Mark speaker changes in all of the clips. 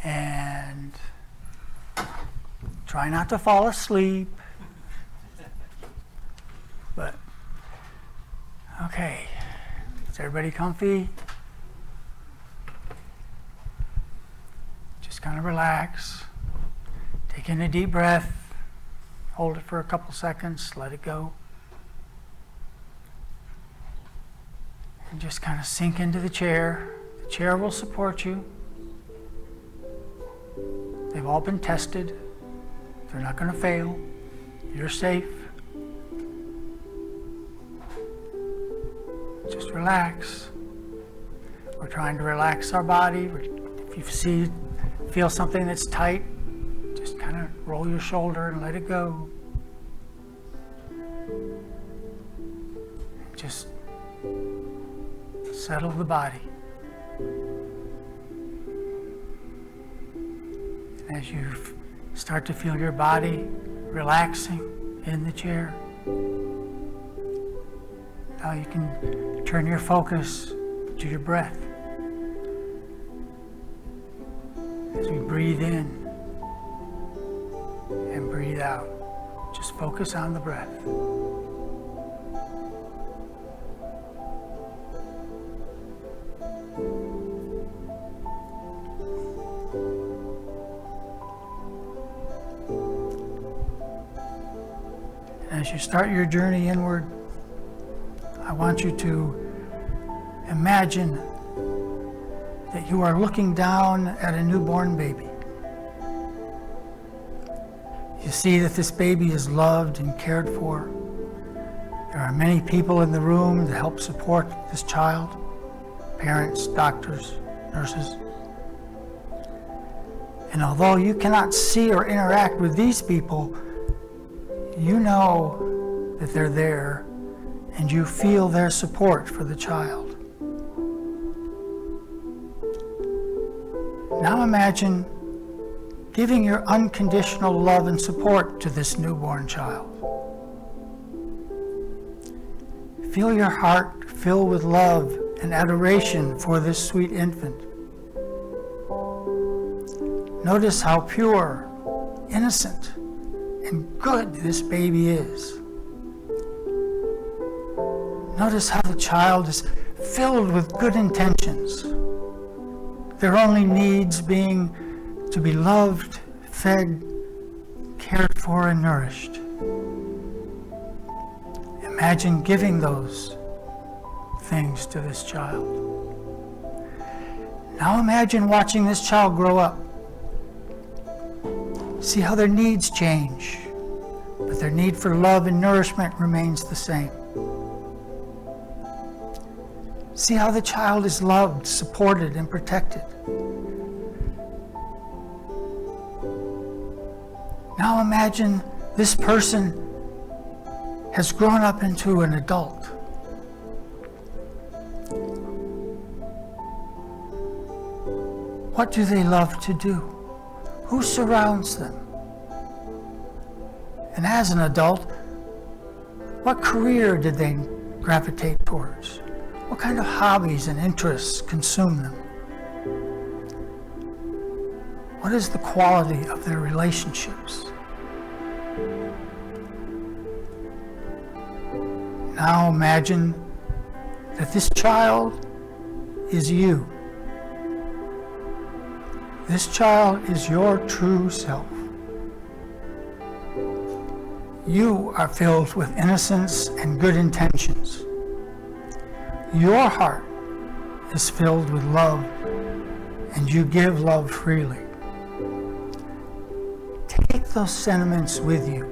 Speaker 1: and try not to fall asleep. But okay, is everybody comfy? Just kind of relax. Take in a deep breath. Hold it for a couple seconds. Let it go. And just kind of sink into the chair. The chair will support you. They've all been tested. They're not going to fail. You're safe. Just relax. We're trying to relax our body. If you feel something that's tight, just kind of roll your shoulder and let it go. Just settle the body. As you start to feel your body relaxing in the chair, now you can turn your focus to your breath. As we breathe in and breathe out, just focus on the breath. As you start your journey inward, I want you to imagine that you are looking down at a newborn baby. You see that this baby is loved and cared for. There are many people in the room to help support this child: parents, doctors, nurses. And although you cannot see or interact with these people, you know that they're there and you feel their support for the child. Now imagine giving your unconditional love and support to this newborn child. Feel your heart fill with love and adoration for this sweet infant. Notice how pure, innocent, and good this baby is. Notice how the child is filled with good intentions. Their only needs being to be loved, fed, cared for, and nourished. Imagine giving those things to this child. Now imagine watching this child grow up. See how their needs change, but their need for love and nourishment remains the same. See how the child is loved, supported, and protected. Now imagine this person has grown up into an adult. What do they love to do? Who surrounds them? And as an adult, what career did they gravitate towards? What kind of hobbies and interests consume them? What is the quality of their relationships? Now imagine that this child is you. This child is your true self. You are filled with innocence and good intentions. Your heart is filled with love, and you give love freely. Take those sentiments with you.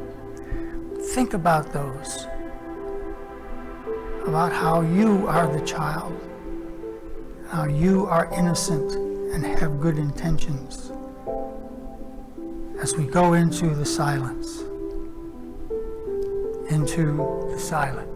Speaker 1: Think about those, about how you are the child, how you are innocent and have good intentions, as we go into the silence. Into the silence.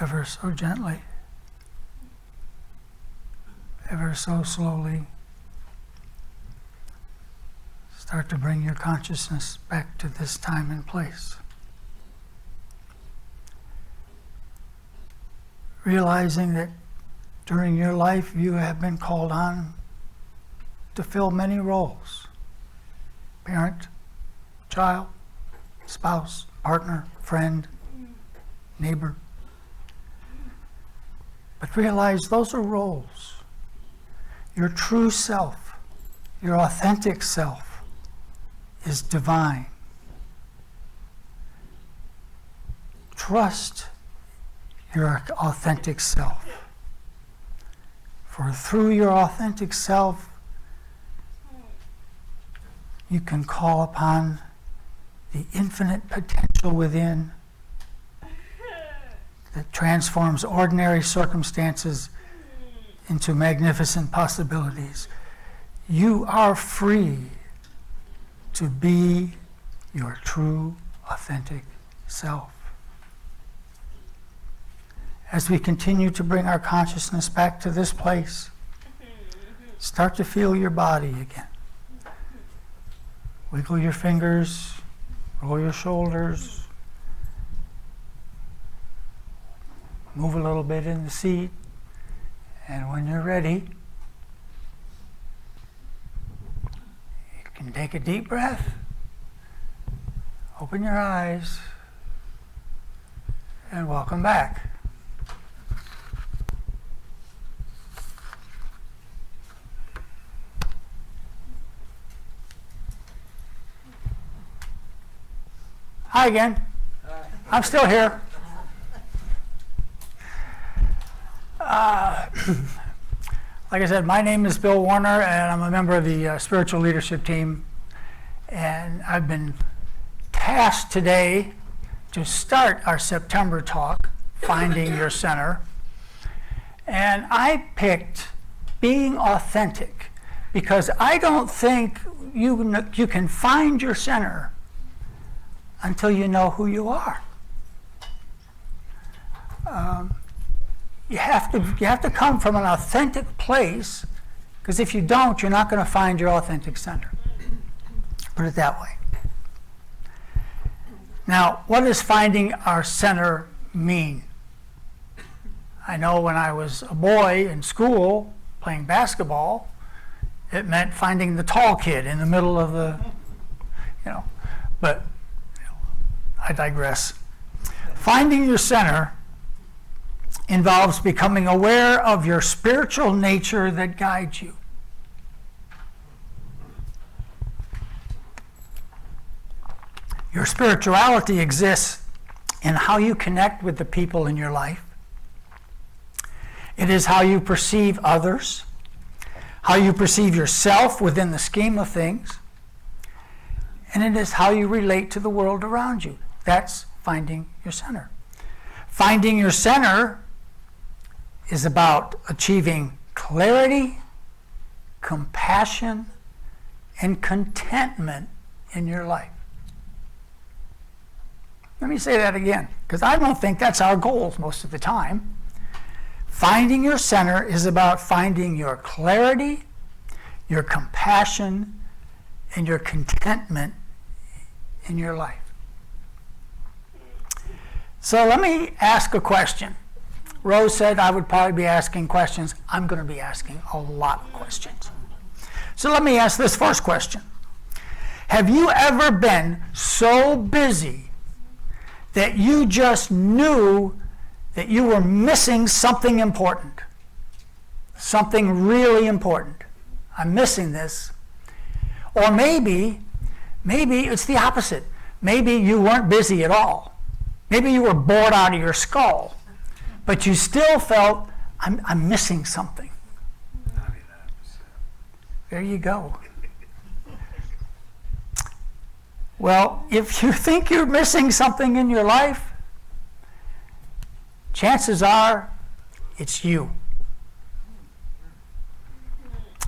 Speaker 1: Ever so gently, ever so slowly, start to bring your consciousness back to this time and place. Realizing that during your life you have been called on to fill many roles: parent, child, spouse, partner, friend, neighbor. But realize those are roles. Your true self, your authentic self, is divine. Trust your authentic self. For through your authentic self, you can call upon the infinite potential within that transforms ordinary circumstances into magnificent possibilities. You are free to be your true, authentic self. As we continue to bring our consciousness back to this place, start to feel your body again. Wiggle your fingers, roll your shoulders, Move a little bit in the seat. And when you're ready, you can take a deep breath. Open your eyes. And welcome back. Hi again. I'm still here. Like I said, my name is Bill Warner, and I'm a member of the spiritual leadership team. And I've been tasked today to start our September talk, Finding Your Center. And I picked being authentic because I don't think you can find your center until you know who you are. You have to come from an authentic place, because if you don't, you're not going to find your authentic center. Put it that way. Now, what does finding our center mean? I know when I was a boy in school playing basketball, it meant finding the tall kid in the middle of the, but I digress. Finding your center involves becoming aware of your spiritual nature that guides you. Your spirituality exists in how you connect with the people in your life. It is how you perceive others, how you perceive yourself within the scheme of things, and it is how you relate to the world around you. That's finding your center. Finding your center is about achieving clarity, compassion, and contentment in your life. Let me say that again, because I don't think that's our goals most of the time. Finding your center is about finding your clarity, your compassion, and your contentment in your life. So let me ask a question. Rose said I would probably be asking questions. I'm going to be asking a lot of questions. So let me ask this first question. Have you ever been so busy that you just knew that you were missing something important? Something really important. I'm missing this. Or maybe it's the opposite. Maybe you weren't busy at all. Maybe you were bored out of your skull, but you still felt, I'm missing something. There you go. Well, if you think you're missing something in your life, chances are it's you.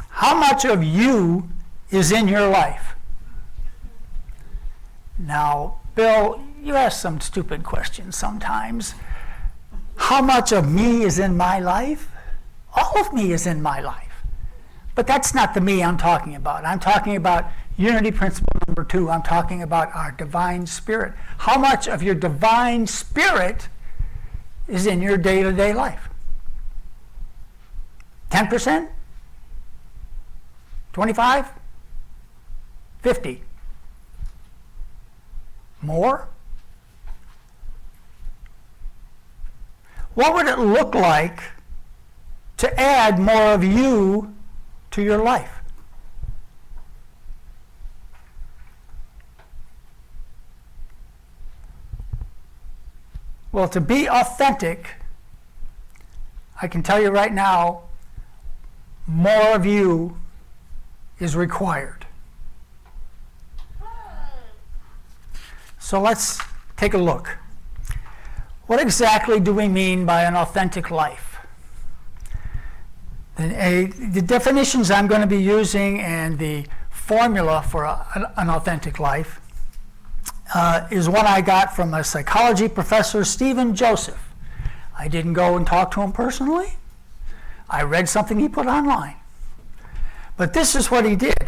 Speaker 1: How much of you is in your life? Now, Bill, you ask some stupid questions sometimes. How much of me is in my life? All of me is in my life. But that's not the me I'm talking about. I'm talking about unity principle number 2. I'm talking about our divine spirit. How much of your divine spirit is in your day-to-day life? 10%? 25? 50? More? What would it look like to add more of you to your life? Well, to be authentic, I can tell you right now, more of you is required. So let's take a look. What exactly do we mean by an authentic life? The definitions I'm going to be using and the formula for an authentic life is one I got from a psychology professor, Stephen Joseph. I didn't go and talk to him personally. I read something he put online. But this is what he did.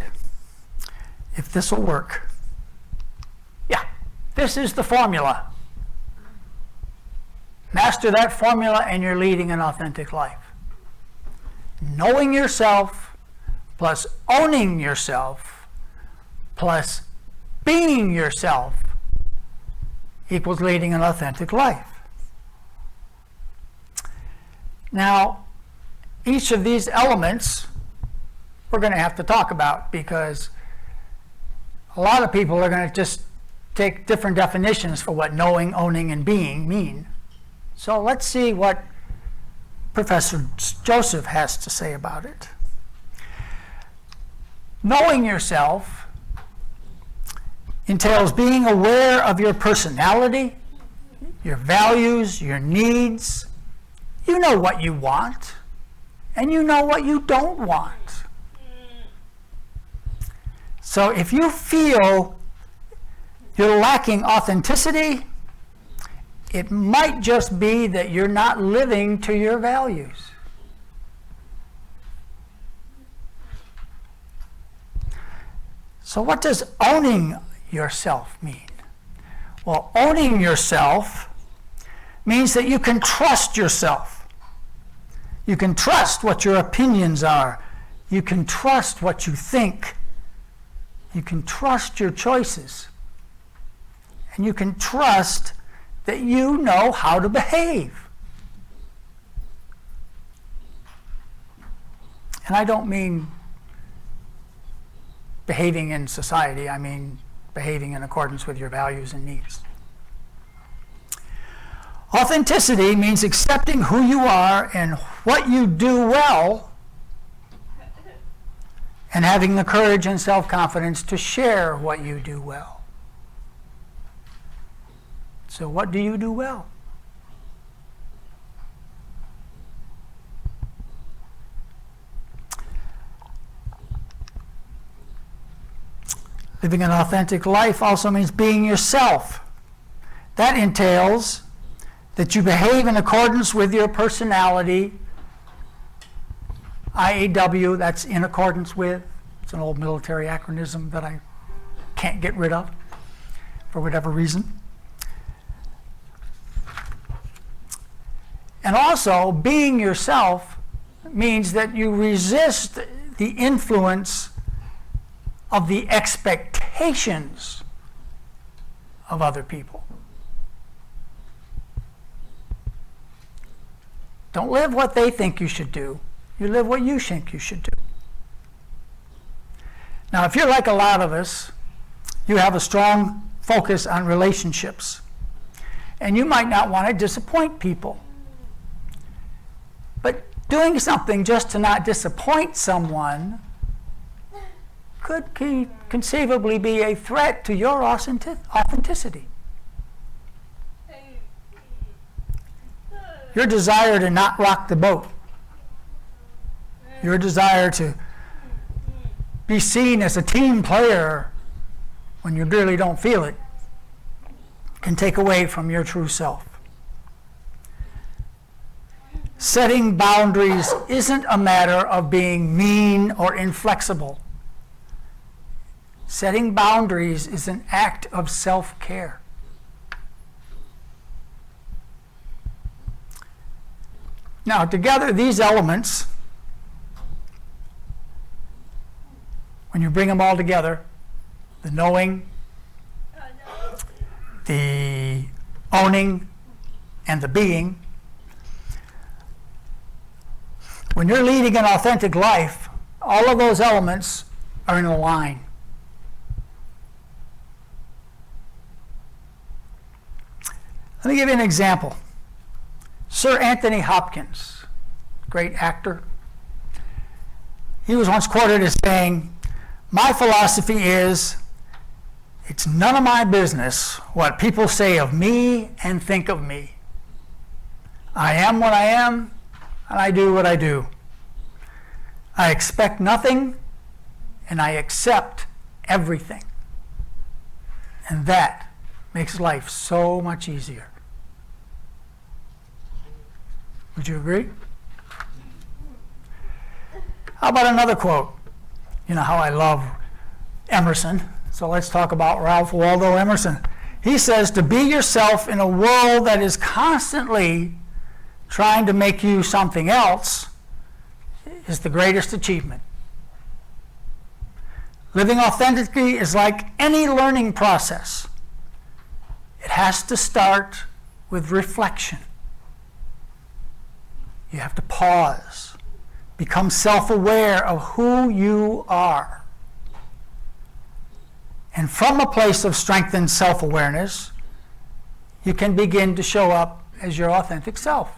Speaker 1: If this will work. Yeah, this is the formula. Master that formula and you're leading an authentic life. Knowing yourself plus owning yourself plus being yourself equals leading an authentic life. Now, each of these elements we're going to have to talk about, because a lot of people are going to just take different definitions for what knowing, owning, and being mean. So let's see what Professor Joseph has to say about it. Knowing yourself entails being aware of your personality, your values, your needs. You know what you want, and you know what you don't want. So if you feel you're lacking authenticity, it might just be that you're not living to your values. So what does owning yourself mean? Well, owning yourself means that you can trust yourself. You can trust what your opinions are. You can trust what you think. You can trust your choices. And you can trust that you know how to behave. And I don't mean behaving in society, I mean behaving in accordance with your values and needs. Authenticity means accepting who you are and what you do well, and having the courage and self-confidence to share what you do well. So what do you do well? Living an authentic life also means being yourself. That entails that you behave in accordance with your personality. IAW, that's in accordance with. It's an old military acronym that I can't get rid of for whatever reason. And also, being yourself means that you resist the influence of the expectations of other people. Don't live what they think you should do. You live what you think you should do. Now, if you're like a lot of us, you have a strong focus on relationships. And you might not want to disappoint people. But doing something just to not disappoint someone could conceivably be a threat to your authenticity. Your desire to not rock the boat, your desire to be seen as a team player when you really don't feel it, can take away from your true self. Setting boundaries isn't a matter of being mean or inflexible. Setting boundaries is an act of self-care. Now, together, these elements, when you bring them all together, the knowing, the owning, and the being, when you're leading an authentic life, all of those elements are in a line. Let me give you an example. Sir Anthony Hopkins, great actor, he was once quoted as saying, "My philosophy is, it's none of my business what people say of me and think of me. I am what I am, and I do what I do. I expect nothing, and I accept everything." And that makes life so much easier. Would you agree? How about another quote? You know how I love Emerson, so let's talk about Ralph Waldo Emerson. He says to be yourself in a world that is constantly trying to make you something else is the greatest achievement. Living authentically is like any learning process. It has to start with reflection. You have to pause, become self-aware of who you are. And from a place of strengthened self-awareness, you can begin to show up as your authentic self.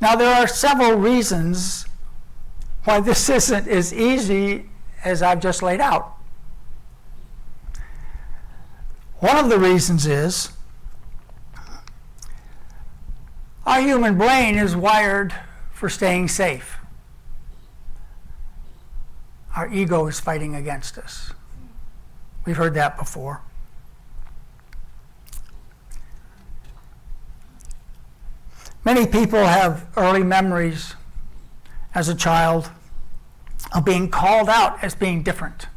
Speaker 1: Now, there are several reasons why this isn't as easy as I've just laid out. One of the reasons is our human brain is wired for staying safe. Our ego is fighting against us. We've heard that before. Many people have early memories as a child of being called out as being different.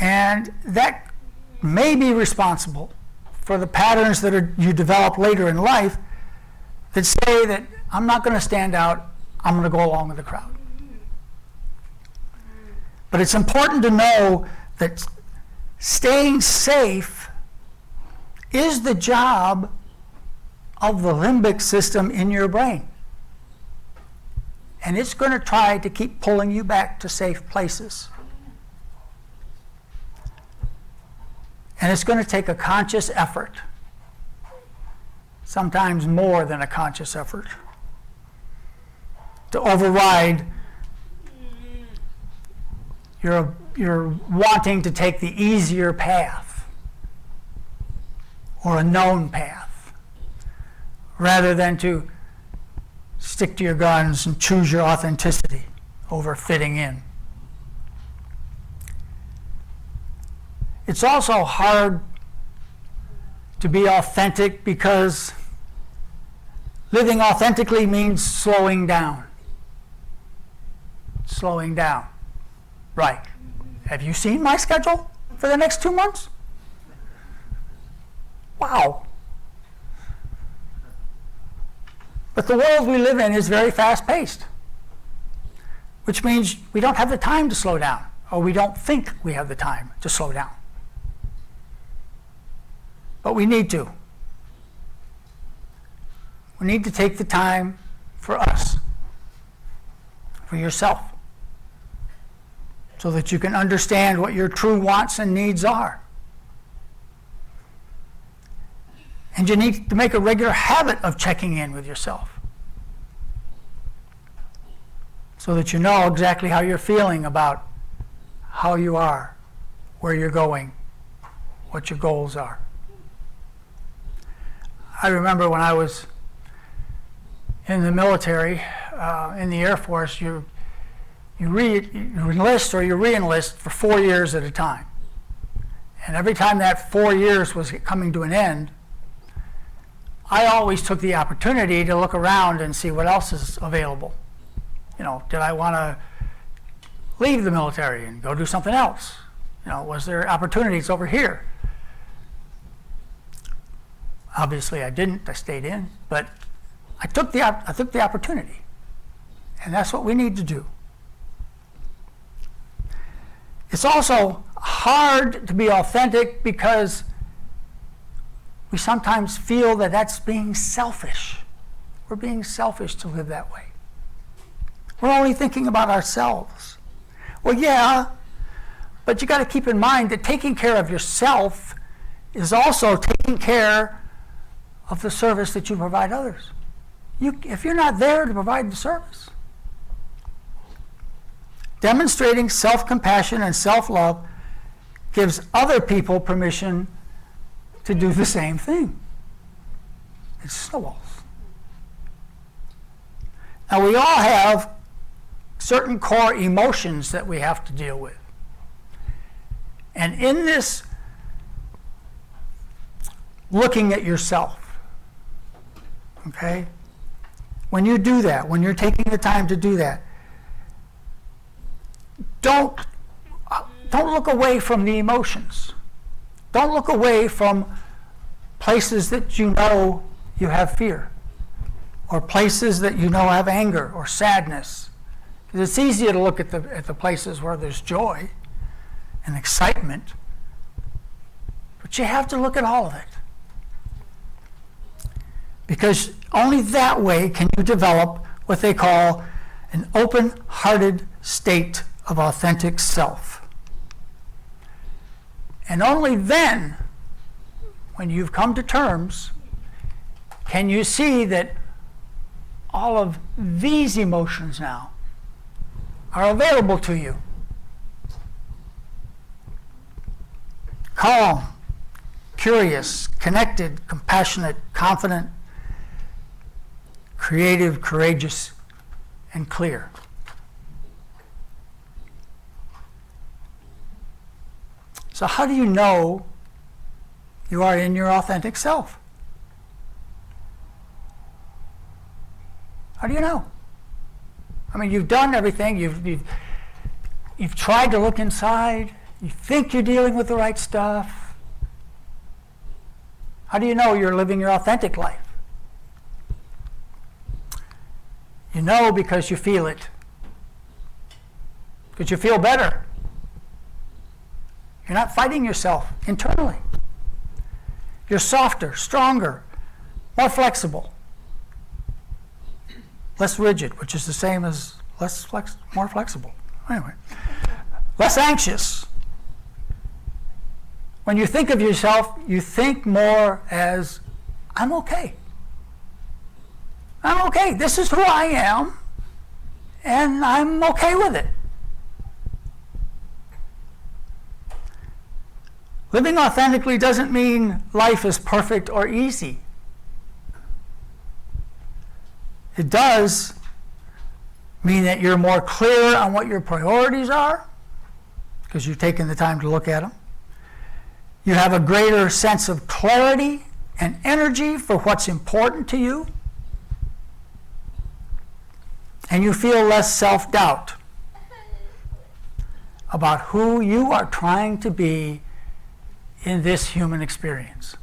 Speaker 1: And that may be responsible for the patterns that you develop later in life that say that I'm not going to stand out, I'm going to go along with the crowd. But it's important to know that staying safe is the job of the limbic system in your brain. And it's going to try to keep pulling you back to safe places. And it's going to take a conscious effort, sometimes more than a conscious effort, to override your wanting to take the easier path or a known path, rather than to stick to your guns and choose your authenticity over fitting in. It's also hard to be authentic because living authentically means slowing down. Slowing down. Right. Have you seen my schedule for the next 2 months? Wow. But the world we live in is very fast-paced, which means we don't have the time to slow down, or we don't think we have the time to slow down. But we need to. We need to take the time for us, for yourself, so that you can understand what your true wants and needs are. And you need to make a regular habit of checking in with yourself, so that you know exactly how you're feeling about how you are, where you're going, what your goals are. I remember when I was in the military, in the Air Force, you enlist or you re-enlist for 4 years at a time. And every time that 4 years was coming to an end, I always took the opportunity to look around and see what else is available. You know, did I want to leave the military and go do something else? You know, was there opportunities over here? Obviously I didn't, I stayed in, but I took the opportunity. And that's what we need to do. It's also hard to be authentic because we sometimes feel that that's being selfish. We're being selfish to live that way. We're only thinking about ourselves. Well, yeah, but you got to keep in mind that taking care of yourself is also taking care of the service that you provide others. If you're not there to provide the service, demonstrating self-compassion and self-love gives other people permission to do the same thing. It snowballs. Now, we all have certain core emotions that we have to deal with. And in this looking at yourself, okay, when you do that, when you're taking the time to do that, don't Don't look away from the emotions. Don't look away from places that you know you have fear, or places that you know have anger or sadness. Because it's easier to look at the places where there's joy and excitement, but you have to look at all of it. Because only that way can you develop what they call an open-hearted state of authentic self. And only then, when you've come to terms, can you see that all of these emotions now are available to you. Calm, curious, connected, compassionate, confident, creative, courageous, and clear. So how do you know you are in your authentic self? How do you know? I mean, you've done everything. You've tried to look inside. You think you're dealing with the right stuff. How do you know you're living your authentic life? You know because you feel it. Because you feel better. You're not fighting yourself internally. You're softer, stronger, more flexible, less rigid, which is the same as more flexible. Anyway, less anxious. When you think of yourself, you think more as, I'm okay. I'm okay. This is who I am, and I'm okay with it. Living authentically doesn't mean life is perfect or easy. It does mean that you're more clear on what your priorities are, because you've taken the time to look at them. You have a greater sense of clarity and energy for what's important to you. And you feel less self-doubt about who you are trying to be in this human experience.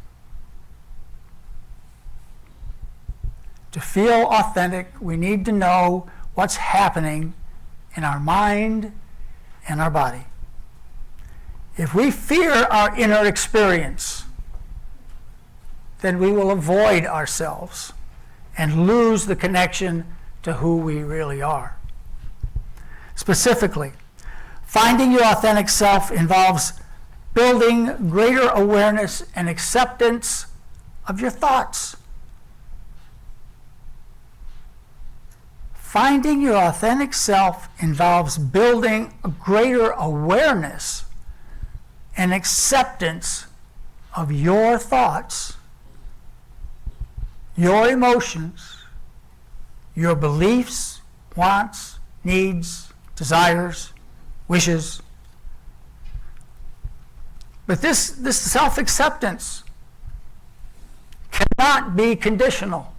Speaker 1: To feel authentic, we need to know what's happening in our mind and our body. If we fear our inner experience, then we will avoid ourselves and lose the connection to who we really are. Specifically, finding your authentic self involves building greater awareness and acceptance of your thoughts. Finding your authentic self involves building a greater awareness and acceptance of your thoughts, your emotions, your beliefs, wants, needs, desires, wishes. But this self-acceptance cannot be conditional.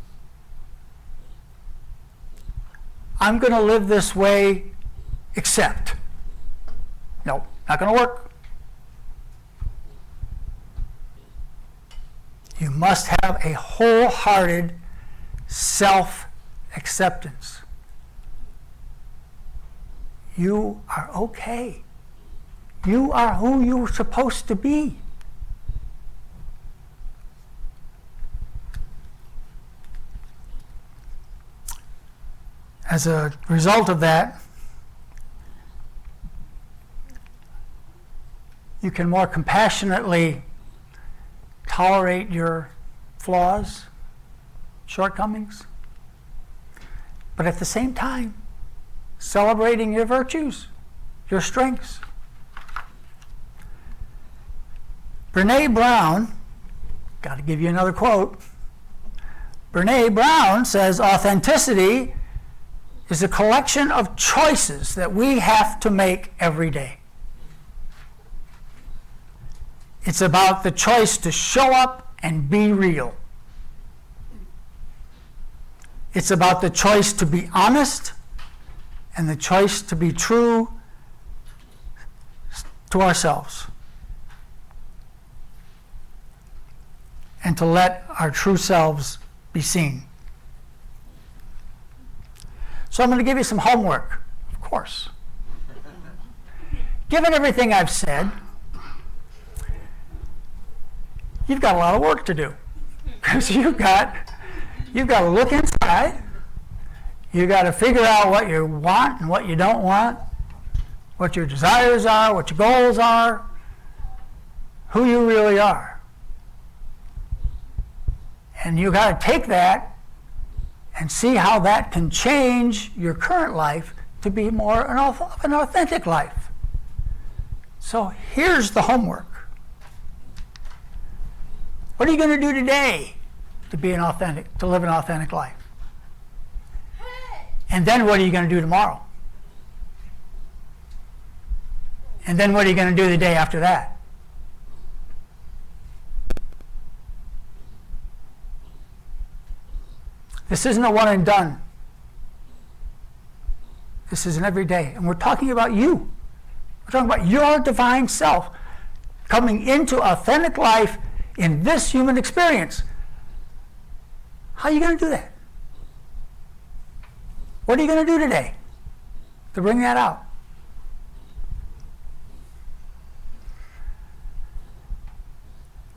Speaker 1: I'm going to live this way except. No, not going to work. You must have a wholehearted self-acceptance. You are okay. You are who you're supposed to be. As a result of that, you can more compassionately tolerate your flaws, shortcomings, but at the same time, celebrating your virtues, your strengths. Brene Brown, got to give you another quote. Brene Brown says, authenticity is a collection of choices that we have to make every day. It's about the choice to show up and be real. It's about the choice to be honest and the choice to be true to ourselves and to let our true selves be seen. So I'm going to give you some homework, of course. Given everything I've said, you've got a lot of work to do. Because you've got to look inside. You've got to figure out what you want and what you don't want, what your desires are, what your goals are, who you really are. And you've got to take that and see how that can change your current life to be more of an authentic life. So here's the homework. What are you going to do today to live an authentic life? And then what are you going to do tomorrow? And then what are you going to do the day after that? This isn't a one and done. This is an everyday. And we're talking about you. We're talking about your divine self coming into authentic life in this human experience. How are you going to do that? What are you going to do today to bring that out?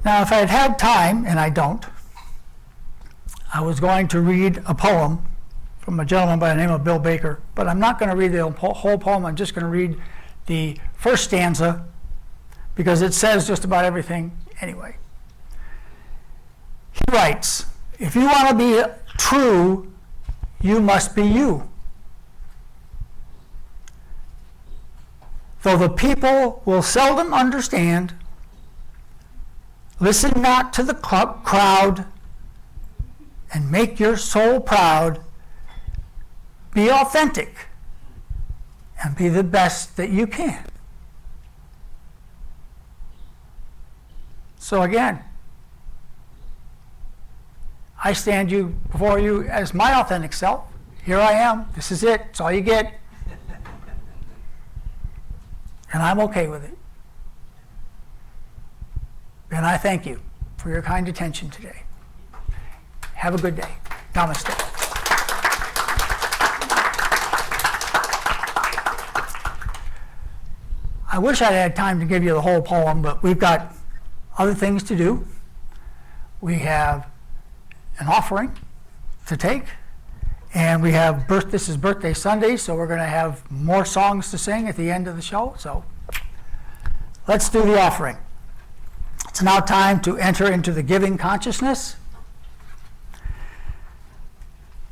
Speaker 1: Now, if I had had time, and I don't, I was going to read a poem from a gentleman by the name of Bill Baker, but I'm not going to read the whole poem. I'm just going to read the first stanza because it says just about everything anyway. He writes, "If you want to be true, you must be you. Though the people will seldom understand, listen not to the crowd and make your soul proud. Be authentic and be the best that you can." So again, I stand before you as my authentic self. Here I am. This is it. It's all you get. And I'm okay with it. And I thank you for your kind attention today. Have a good day. Namaste. I wish I'd had time to give you the whole poem, but we've got other things to do. We have an offering to take, and we have this is birthday Sunday, so we're going to have more songs to sing at the end of the show. So let's do the offering. It's now time to enter into the giving consciousness.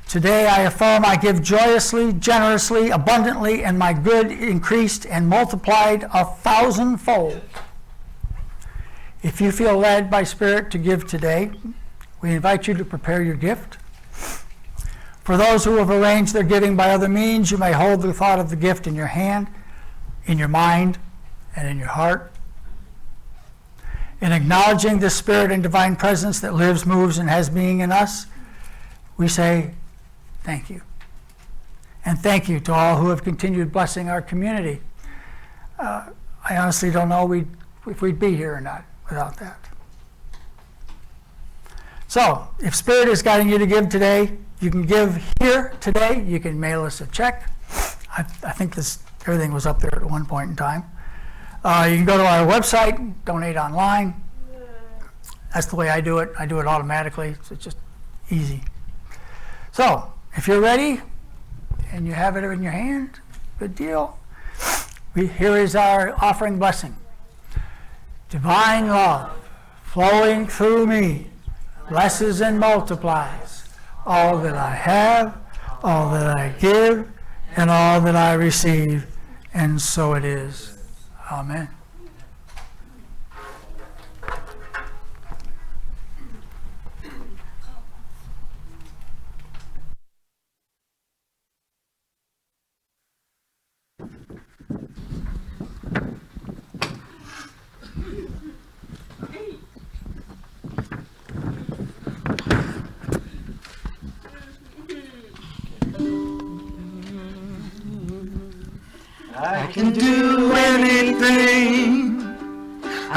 Speaker 1: Today I affirm I give joyously, generously, abundantly, and my good increased and multiplied 1,000-fold. If you feel led by Spirit to give today, we invite you to prepare your gift. For those who have arranged their giving by other means, you may hold the thought of the gift in your hand, in your mind, and in your heart. In acknowledging the Spirit and divine presence that lives, moves, and has being in us, we say thank you. And thank you to all who have continued blessing our community. I honestly don't know if we'd be here or not without that. So, if Spirit is guiding you to give today, you can give here today. You can mail us a check. I think everything was up there at one point in time. You can go to our website, donate online. That's the way I do it. I do it automatically, so it's just easy. So, if you're ready and you have it in your hand, good deal. Here is our offering blessing. Divine love flowing through me blesses and multiplies all that I have, all that I give, and all that I receive. And so it is. Amen.
Speaker 2: I can do anything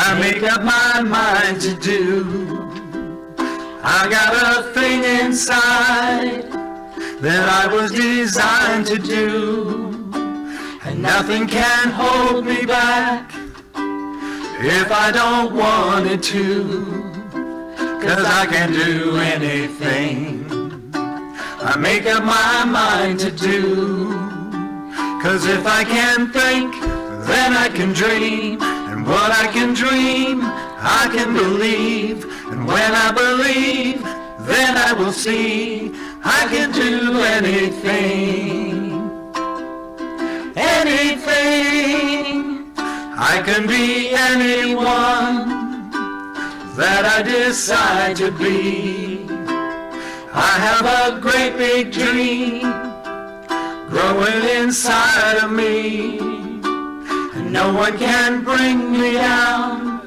Speaker 2: I make up my mind to do. I got a thing inside that I was designed to do, and nothing can hold me back if I don't want it to, 'cause I can do anything I make up my mind to do. 'Cause if I can think, then I can dream, and what I can dream, I can believe, and when I believe, then I will see. I can do anything, anything. I can be anyone that I decide to be. I have a great big dream growing inside of me, and no one can bring me down,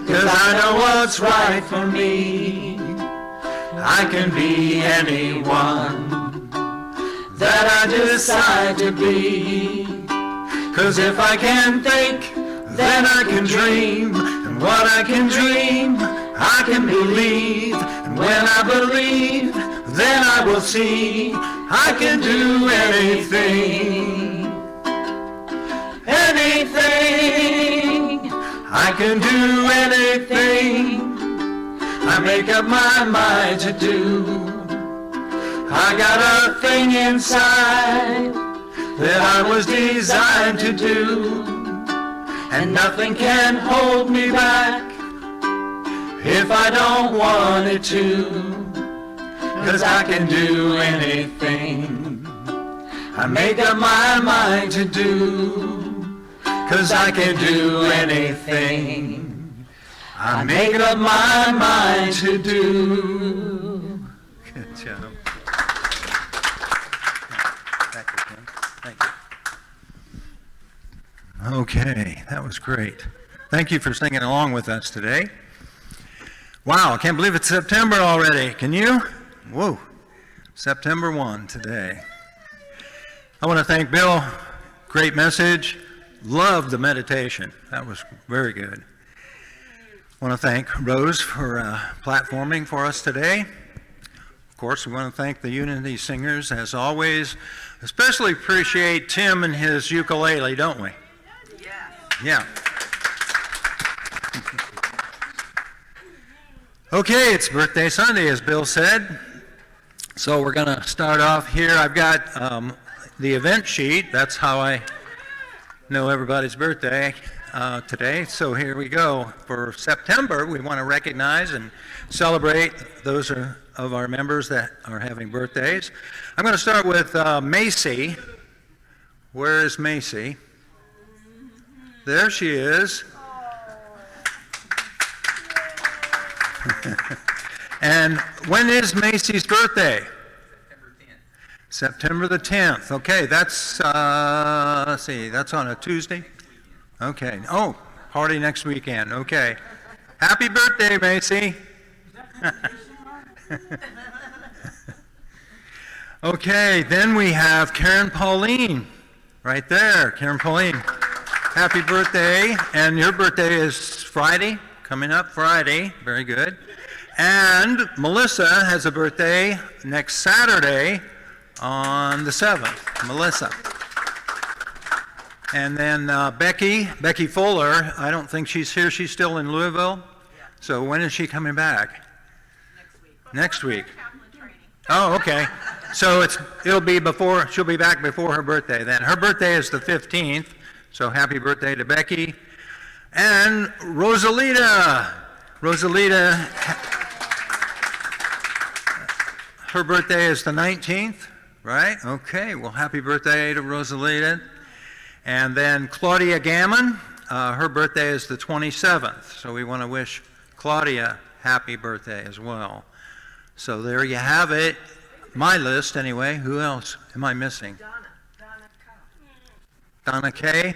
Speaker 2: 'cause I know what's right for me. I can be anyone that I decide to be. 'Cause if I can think, then I can dream, and what I can dream, I can believe, and when I believe, then I will see. I can do anything, anything. I can do anything I make up my mind to do. I got a thing inside that I was designed to do, and nothing can hold me back if I don't want it to, 'cause I can do anything I make up my mind to do, 'cause I can do anything I make up my mind to do.
Speaker 3: Good job. Thank you, Tim. Thank you. Okay, that was great. Thank you for singing along with us today. Wow, I can't believe it's September already. Can you? Whoa, September 1 today. I want to thank Bill. Great message. Loved the meditation. That was very good. I want to thank Rose for platforming for us today. Of course, we want to thank the Unity singers as always. Especially appreciate Tim and his ukulele, don't we? Yeah. Okay, it's birthday Sunday, as Bill said. So we're going to start off here. I've got the event sheet. That's how I know everybody's birthday today. So here we go. For September, we want to recognize and celebrate those of our members that are having birthdays. I'm going to start with Macy. Where is Macy? There she is. And when is Macy's birthday? September the 10th. Okay, that's, let's see, that's on a Tuesday? Okay. Oh, party next weekend. Okay. Happy birthday, Macy. Okay, then we have Karen Pauline right there. Karen Pauline, happy birthday. And your birthday is Friday, coming up Friday. Very good. And Melissa has a birthday next Saturday on the 7th. Melissa. And then Becky Fuller, I don't think she's here. She's still in Louisville. Yeah. So when is she coming back? Next week. Oh, okay. So it'll be before, she'll be back before her birthday then. Her birthday is the 15th, so happy birthday to Becky. And Rosalita. Rosalita, her birthday is the 19th, right? Okay, well, happy birthday to Rosalita. And then Claudia Gammon, her birthday is the 27th, so we want to wish Claudia happy birthday as well. So there you have it. My list, anyway. Who else am I missing? Donna Kay.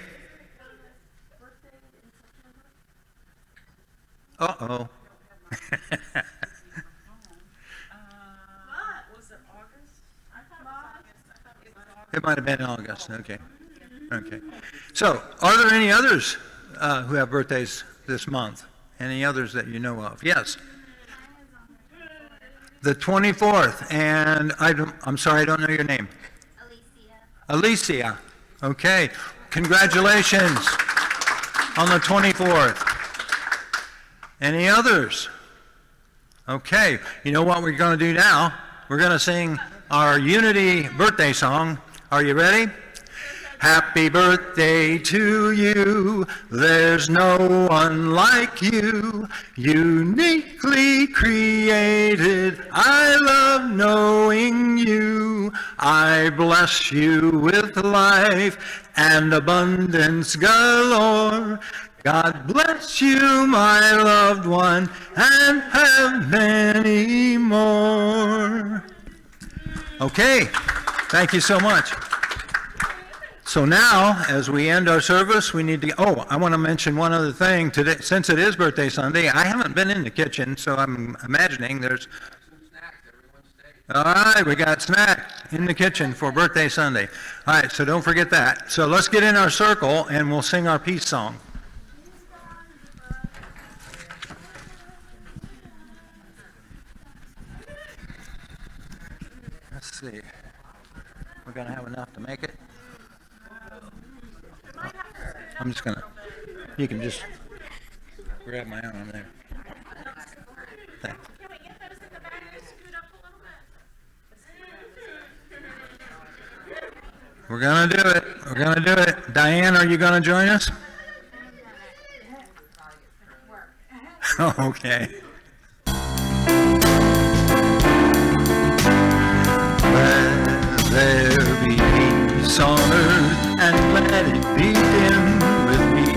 Speaker 3: Uh-oh.
Speaker 4: Was it August?
Speaker 3: It might have been August. Okay. Okay. So, are there any others who have birthdays this month? Any others that you know of? Yes. The 24th, and I'm sorry, I don't know your name. Alicia. Okay. Congratulations on the 24th. Any others? Okay. You know what we're going to do now? We're going to sing our Unity birthday song. Are you ready? Happy birthday to you, there's no one like you, uniquely created, I love knowing you, I bless you with life and abundance galore. God bless you, my loved one, and have many more. Okay, thank you so much. So now, as we end our service, we need to, I want to mention one other thing. Today, since it is Birthday Sunday, I haven't been in the kitchen, so I'm imagining there's some snacks. Everyone stay. All right, we got snacks in the kitchen for Birthday Sunday. All right, so don't forget that. So let's get in our circle, and we'll sing our peace song. Let's see. We're going to have enough to make it. I'm just going to, you can just grab my arm there. Thanks.
Speaker 4: Can we get those in the back to scoot up a little bit?
Speaker 3: We're going to do it. We're going to do it. Diane, are you going to join us? Okay. Let there be peace on earth and let it begin with me.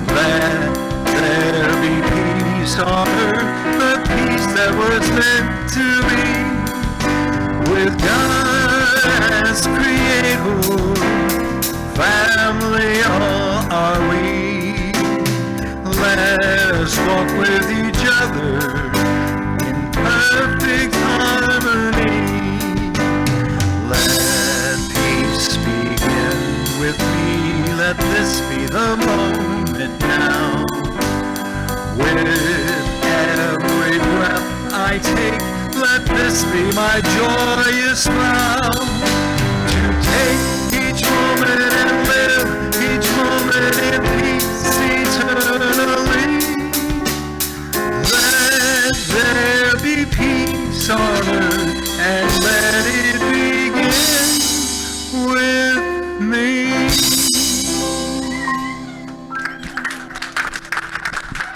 Speaker 3: Let there be peace on earth, the peace that was meant to be. With God as creator, family all are we. Let us walk with each other in perfect harmony. Let peace begin with me. Let this be the moment now. With every breath I take, let this be my joyous vow. To take each moment and live each moment in peace eternally. Let there be peace on earth and let